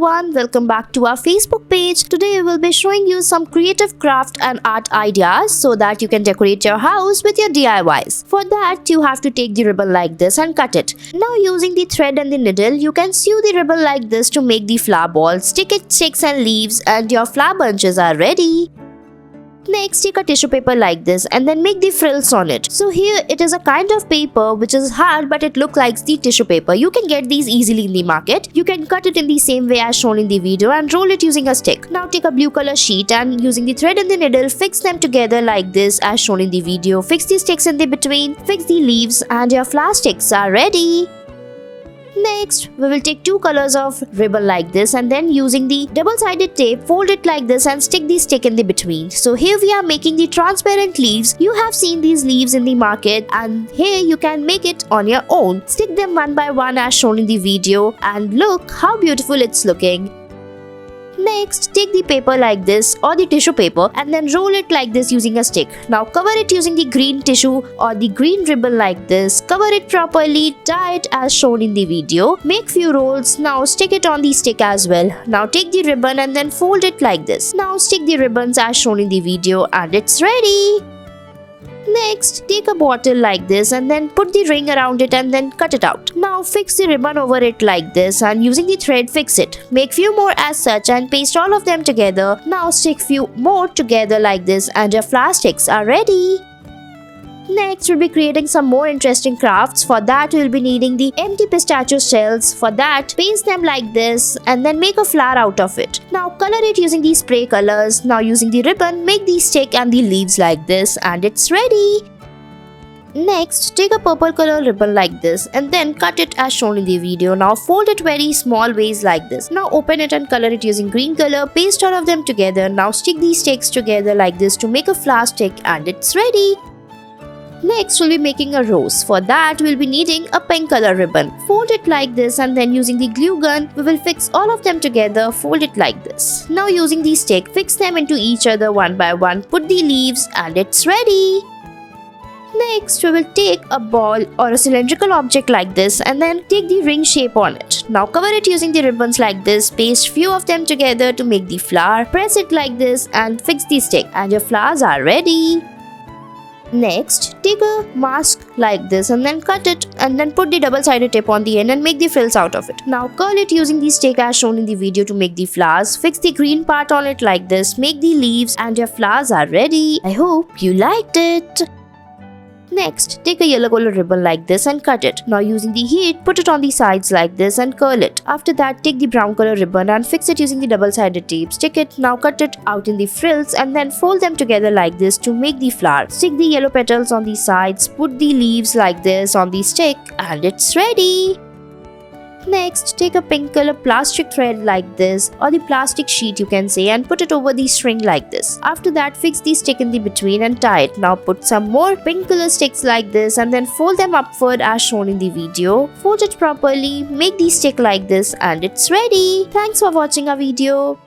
everyone, welcome back to our Facebook page. Today we will be showing you some creative craft and art ideas so that you can decorate your house with your DIYs. For that, you have to take the ribbon like this and cut it. Now using the thread and the needle, you can sew the ribbon like this to make the flower ball. Stick it sticks and leaves and your flower bunches are ready. Next, take a tissue paper like this and then make the frills on it. So here it is a kind of paper which is hard but it looks like the tissue paper. You can get these easily in the market. You can cut it in the same way as shown in the video and roll it using a stick. Now take a blue color sheet and using the thread and the needle, fix them together like this as shown in the video. Fix the sticks in the between, fix the leaves and your flower sticks are ready. Next, we will take two colors of ribbon like this and then using the double-sided tape, fold it like this and stick the stick in the between. So here we are making the transparent leaves. You have seen these leaves in the market and here you can make it on your own. Stick them one by one as shown in the video and look how beautiful it's looking. Next, take the paper like this or the tissue paper and then roll it like this using a stick. Now cover it using the green tissue or the green ribbon like this. Cover it properly, tie it as shown in the video. Make few rolls. Now stick it on the stick as well. Now take the ribbon and then fold it like this. Now stick the ribbons as shown in the video and it's ready. Next, take a bottle like this and then put the ring around it and then cut it out. Now fix the ribbon over it like this and using the thread fix it. Make few more as such and paste all of them together. Now stick few more together like this and your flower sticks are ready. Next, we'll be creating some more interesting crafts. For that, we'll be needing the empty pistachio shells. For that, paste them like this and then make a flower out of it. Now color it using these spray colors. Now using the ribbon, make the stick and the leaves like this and it's ready. Next, take a purple color ribbon like this and then cut it as shown in the video. Now fold it very small ways like this. Now open it and color it using green color. Paste all of them together. Now stick these sticks together like this to make a flower stick and it's ready. Next, we'll be making a rose. For that, we'll be needing a pink color ribbon. Fold it like this and then using the glue gun, we will fix all of them together. Fold it like this. Now using the stick, fix them into each other one by one. Put the leaves and it's ready. Next, we will take a ball or a cylindrical object like this and then take the ring shape on it. Now cover it using the ribbons like this. Paste few of them together to make the flower. Press it like this and fix the stick and your flowers are ready. Next, take a mask like this and then cut it and then put the double-sided tape on the end and make the frills out of it. Now curl it using the stick as shown in the video to make the flowers. Fix the green part on it like this. Make the leaves and your flowers are ready. I hope you liked it. Next, take a yellow color ribbon like this and cut it. Now using the heat, put it on the sides like this and curl it. After that, take the brown color ribbon and fix it using the double-sided tape. Stick it, now cut it out in the frills and then fold them together like this to make the flower. Stick the yellow petals on the sides, put the leaves like this on the stick and it's ready. Next, take a pink color plastic thread like this or the plastic sheet you can say and put it over the string like this. After that, fix the stick in the between and tie it. Now put some more pink color sticks like this and then fold them upward as shown in the video. Fold it properly, make the stick like this and it's ready. Thanks for watching our video.